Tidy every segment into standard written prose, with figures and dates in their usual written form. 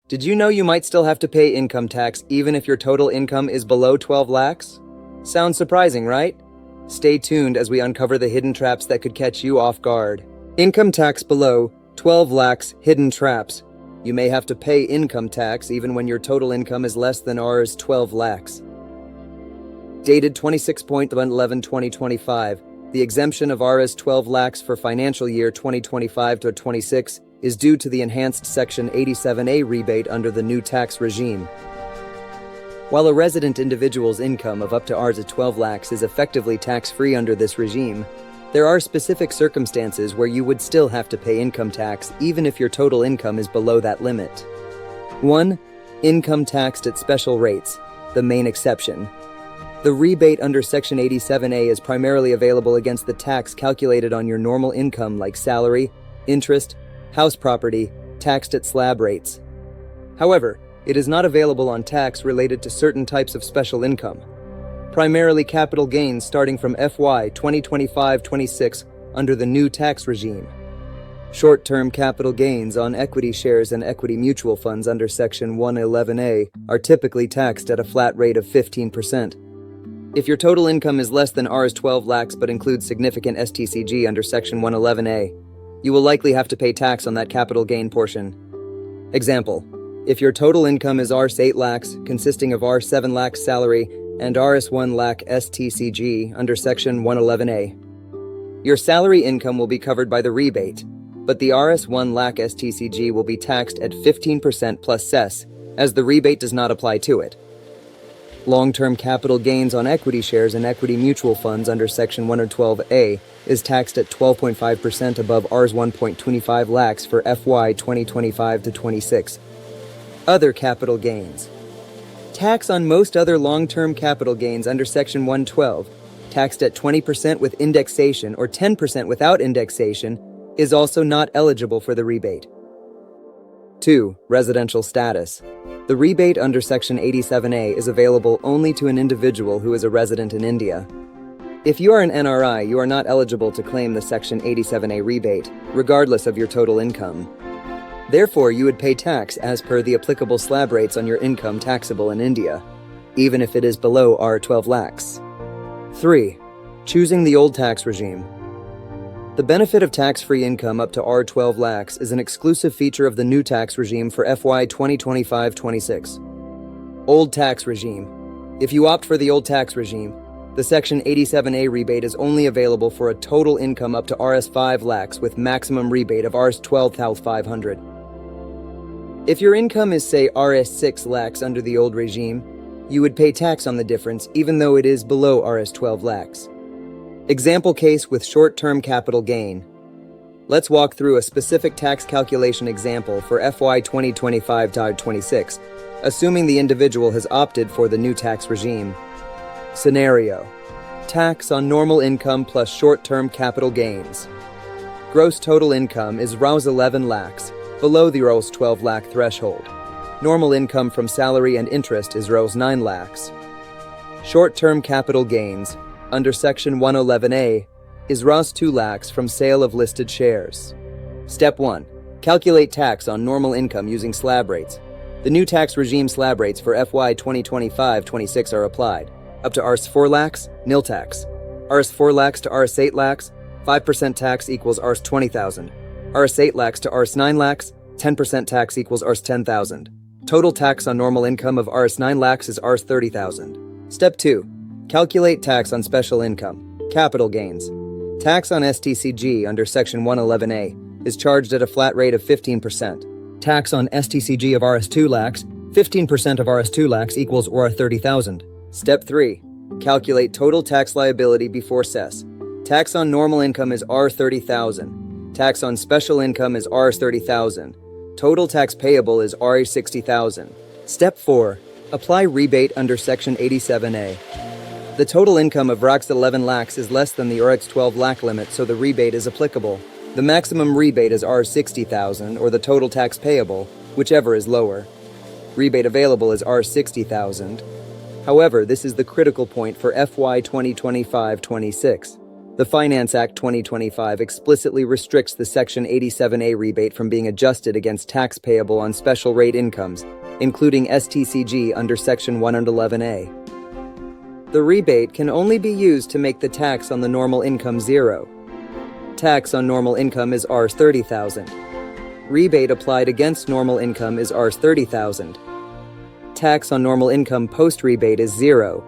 Did you know you might still have to pay income tax even if your total income is below 12 lakhs? Sounds surprising, right? Stay tuned as we uncover the hidden traps that could catch you off guard. Income tax below 12 lakhs hidden traps. You may have to pay income tax even when your total income is less than Rs 12 lakhs. Dated 26.11/2025, the exemption of Rs 12 lakhs for financial year 2025 to 26 is due to the enhanced Section 87A rebate under the new tax regime. While a resident individual's income of up to Rs 12 lakhs is effectively tax-free under this regime, there are specific circumstances where you would still have to pay income tax even if your total income is below that limit. 1. Income taxed at special rates, the main exception. The rebate under Section 87A is primarily available against the tax calculated on your normal income like salary, interest, house property, taxed at slab rates. However, it is not available on tax related to certain types of special income, primarily capital gains starting from FY 2025-26 under the new tax regime. Short-term capital gains on equity shares and equity mutual funds under Section 111A are typically taxed at a flat rate of 15%. If your total income is less than Rs 12 lakhs but includes significant STCG under Section 111A, you will likely have to pay tax on that capital gain portion. Example: if your total income is Rs 8 lakhs, consisting of Rs 7 lakhs salary and Rs 1 lakh STCG under Section 111A, your salary income will be covered by the rebate, but the Rs 1 lakh STCG will be taxed at 15% plus cess, as the rebate does not apply to it. Long-term capital gains on equity shares and equity mutual funds under Section 112A is taxed at 12.5% above Rs 1.25 lakhs for FY 2025 to 26. Other capital gains. Tax on most other long-term capital gains under Section 112, taxed at 20% with indexation or 10% without indexation, is also not eligible for the rebate. 2. Residential status. The rebate under Section 87A is available only to an individual who is a resident in India. If you are an NRI, you are not eligible to claim the Section 87A rebate, regardless of your total income. Therefore, you would pay tax as per the applicable slab rates on your income taxable in India, even if it is below Rs 12 lakhs. 3. Choosing the old tax regime. The benefit of tax-free income up to Rs 12 lakhs is an exclusive feature of the new tax regime for FY 2025-26. Old tax regime. If you opt for the old tax regime, the Section 87A rebate is only available for a total income up to Rs 5 lakhs with maximum rebate of Rs 12,500. If your income is, say, Rs 6 lakhs under the old regime, you would pay tax on the difference even though it is below Rs 12 lakhs. Example case with short-term capital gain. Let's walk through a specific tax calculation example for FY 2025-26, assuming the individual has opted for the new tax regime. Scenario: tax on normal income plus short-term capital gains. Gross total income is Rs 11 lakhs, below the Rs 12 lakh threshold. Normal income from salary and interest is Rs 9 lakhs. Short-term capital gains under Section 111A is Rs 2 lakhs from sale of listed shares. Step 1. Calculate tax on normal income using slab rates. The new tax regime slab rates for FY 2025-26 are applied. Up to Rs 4 lakhs, nil tax. Rs 4 lakhs to Rs 8 lakhs, 5% tax equals Rs 20,000. Rs 8 lakhs to Rs 9 lakhs, 10% tax equals Rs 10,000. Total tax on normal income of Rs 9 lakhs is Rs 30,000. Step 2. Calculate tax on special income, capital gains. Tax on STCG under Section 111A is charged at a flat rate of 15%. Tax on STCG of Rs 2 lakhs, 15% of Rs 2 lakhs equals Rs 30,000. Step 3. Calculate total tax liability before cess. Tax on normal income is Rs 30,000. Tax on special income is Rs 30,000. Total tax payable is Rs 60,000. Step 4. Apply rebate under Section 87A. The total income of Rs 11 lakhs is less than the Rs 12 lakh limit, so the rebate is applicable. The maximum rebate is Rs 60,000 or the total tax payable, whichever is lower. Rebate available is Rs 60,000. However, this is the critical point for FY 2025-26. The Finance Act 2025 explicitly restricts the Section 87A rebate from being adjusted against tax payable on special rate incomes, including STCG under Section 111A. The rebate can only be used to make the tax on the normal income zero. Tax on normal income is Rs. 30,000. Rebate applied against normal income is Rs. 30,000. Tax on normal income post-rebate is zero.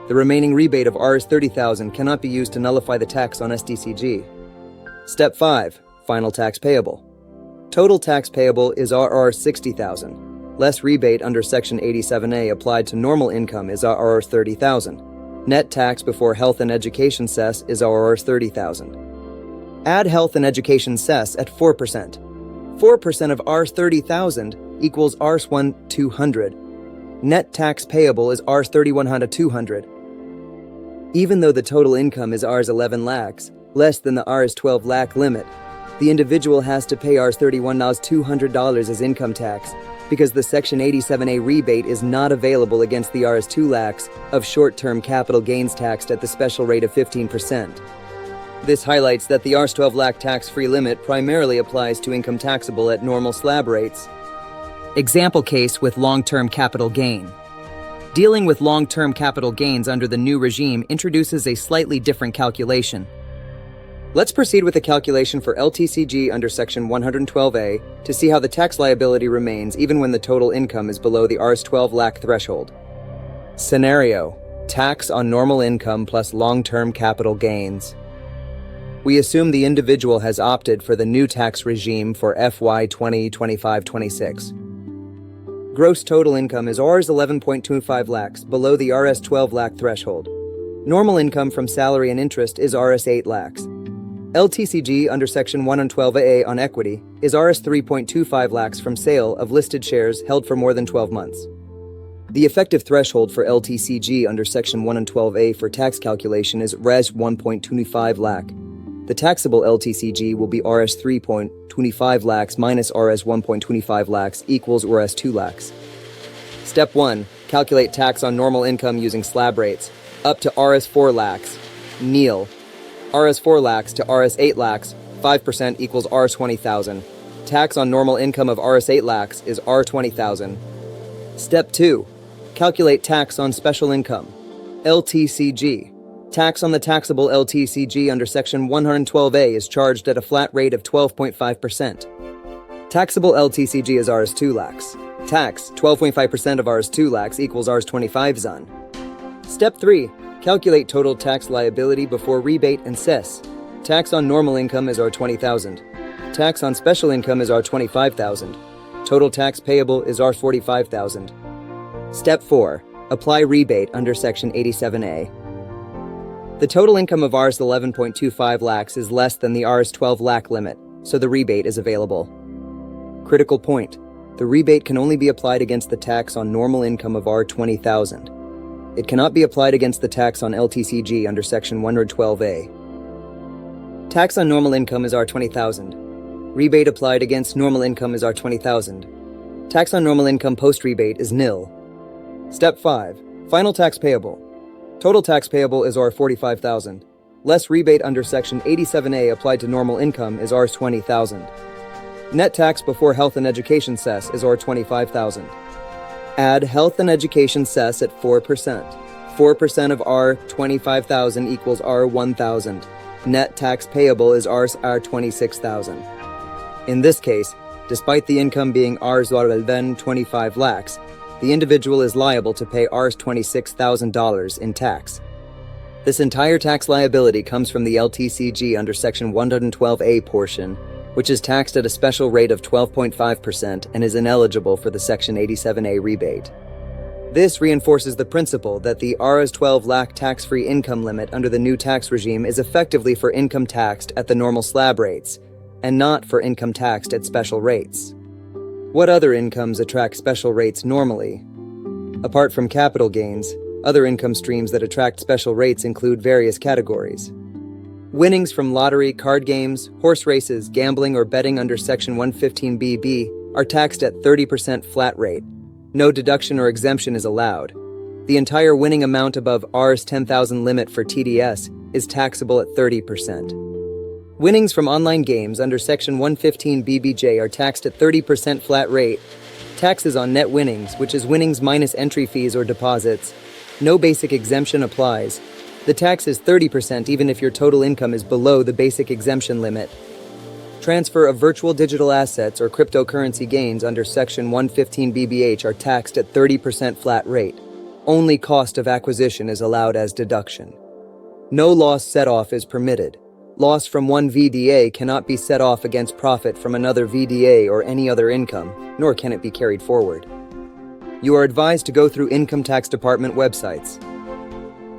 The remaining rebate of Rs. 30,000 cannot be used to nullify the tax on STCG. Step 5. Final tax payable. Total tax payable is Rs. 60,000. Less rebate under Section 87A applied to normal income is Rs. 30,000. Net tax before health and education cess is Rs. 30,000. Add health and education cess at 4%. 4% of Rs. 30,000 equals Rs. 1,200. Net tax payable is Rs. 3,100. Even though the total income is Rs. 11 lakhs, less than the Rs. 12 lakh limit, the individual has to pay Rs. 31,200 as income tax because the Section 87A rebate is not available against the Rs. 2 lakhs of short-term capital gains taxed at the special rate of 15%. This highlights that the Rs. 12 lakh tax-free limit primarily applies to income taxable at normal slab rates. Example case with long-term capital gain. Dealing with long-term capital gains under the new regime introduces a slightly different calculation. Let's proceed with the calculation for LTCG under Section 112A to see how the tax liability remains even when the total income is below the Rs. 12 lakh threshold. Scenario: tax on normal income plus long-term capital gains. We assume the individual has opted for the new tax regime for FY 2025-26. Gross total income is Rs. 11.25 lakhs, below the Rs. 12 lakh threshold. Normal income from salary and interest is Rs. 8 lakhs. LTCG under Section 112A on equity is Rs. 3.25 lakhs from sale of listed shares held for more than 12 months. The effective threshold for LTCG under Section 112A for tax calculation is Rs. 1.25 lakh. The taxable LTCG will be Rs. 3.25 lakhs minus Rs. 1.25 lakhs equals Rs. 2 lakhs. Step 1. Calculate tax on normal income using slab rates. Up to Rs. 4 lakhs. Nil. Rs. 4 lakhs to Rs. 8 lakhs, 5% equals Rs. 20,000. Tax on normal income of Rs. 8 lakhs is Rs. 20,000. Step 2. Calculate tax on special income. LTCG. Tax on the taxable LTCG under Section 112A is charged at a flat rate of 12.5%. Taxable LTCG is Rs. 2 lakhs. Tax, 12.5% of Rs. 2 lakhs equals Rs. 25,000. Step 3. Calculate total tax liability before rebate and cess. Tax on normal income is Rs. 20,000. Tax on special income is Rs. 25,000. Total tax payable is Rs. 45,000. Step 4. Apply rebate under Section 87A. The total income of Rs. 11.25 lakhs is less than the Rs. 12 lakh limit, so the rebate is available. Critical point. The rebate can only be applied against the tax on normal income of Rs. 20,000. It cannot be applied against the tax on LTCG under Section 112A. Tax on normal income is Rs. 20,000. Rebate applied against normal income is Rs. 20,000. Tax on normal income post-rebate is nil. Step 5. Final tax payable. Total tax payable is Rs. 45,000. Less rebate under Section 87A applied to normal income is Rs. 20,000. Net tax before health and education cess is Rs. 25,000. Add health and education cess at 4%. 4% of Rs. 25,000 equals Rs. 1,000. Net tax payable is Rs. 26,000. In this case, despite the income being Rs. 25 lakhs, the individual is liable to pay Rs. $26,000 in tax. This entire tax liability comes from the LTCG under Section 112A portion, which is taxed at a special rate of 12.5% and is ineligible for the Section 87A rebate. This reinforces the principle that the Rs. 12 lakh tax-free income limit under the new tax regime is effectively for income taxed at the normal slab rates, and not for income taxed at special rates. What other incomes attract special rates normally? Apart from capital gains, other income streams that attract special rates include various categories. Winnings from lottery, card games, horse races, gambling, or betting under Section 115BB are taxed at 30% flat rate. No deduction or exemption is allowed. The entire winning amount above Rs. 10,000 limit for TDS is taxable at 30%. Winnings from online games under Section 115 BBJ are taxed at 30% flat rate. Taxes on net winnings, which is winnings minus entry fees or deposits. No basic exemption applies. The tax is 30% even if your total income is below the basic exemption limit. Transfer of virtual digital assets or cryptocurrency gains under Section 115 BBH are taxed at 30% flat rate. Only cost of acquisition is allowed as deduction. No loss set-off is permitted. Loss from one VDA cannot be set off against profit from another VDA or any other income, nor can it be carried forward. You are advised to go through Income Tax Department websites.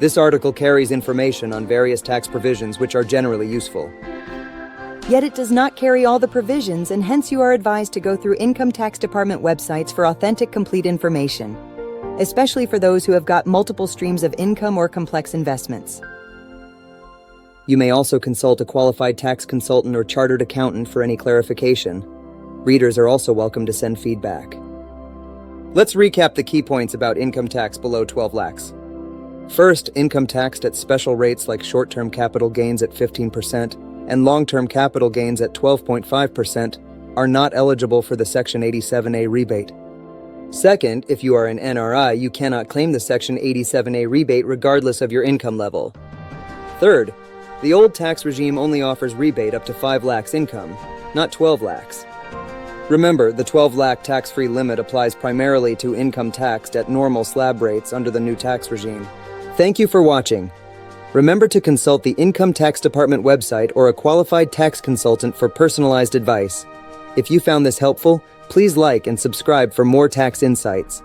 This article carries information on various tax provisions which are generally useful. Yet it does not carry all the provisions, and hence you are advised to go through Income Tax Department websites for authentic, complete information, especially for those who have got multiple streams of income or complex investments. You may also consult a qualified tax consultant or chartered accountant for any clarification. Readers are also welcome to send feedback. Let's recap the key points about income tax below 12 lakhs. First, income taxed at special rates like short-term capital gains at 15% and long-term capital gains at 12.5% are not eligible for the Section 87A rebate. Second, if you are an NRI, you cannot claim the Section 87A rebate regardless of your income level. Third, the old tax regime only offers rebate up to 5 lakhs income, not 12 lakhs. Remember, the 12 lakh tax-free limit applies primarily to income taxed at normal slab rates under the new tax regime. Thank you for watching. Remember to consult the Income Tax Department website or a qualified tax consultant for personalized advice. If you found this helpful, please like and subscribe for more tax insights.